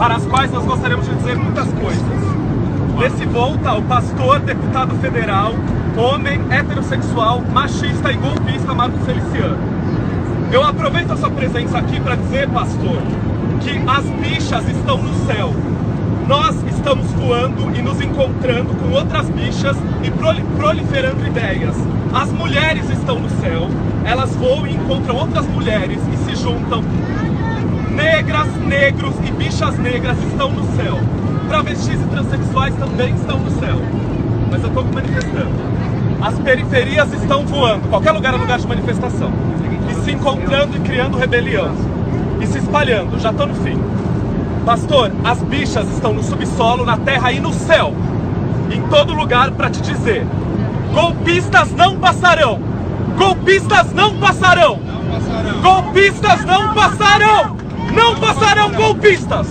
para as quais nós gostaríamos de dizer muitas coisas. Desse volta o pastor, deputado federal, homem, heterossexual, machista e golpista Marco Feliciano. Eu aproveito a sua presença aqui para dizer, pastor, que as bichas estão no céu. Nós estamos voando e nos encontrando com outras bichas e proliferando ideias. As mulheres estão no céu, elas voam e encontram outras mulheres e se juntam. Negras, negros e bichas negras estão no céu. Travestis e transexuais também estão no céu. Mas eu estou manifestando. As periferias estão voando, qualquer lugar é lugar de manifestação. E se encontrando e criando rebelião. E se espalhando, já estou no fim. Pastor, as bichas estão no subsolo, na terra e no céu. Em todo lugar para te dizer: golpistas não passarão! Golpistas não passarão! Golpistas não passarão! Não passarão golpistas!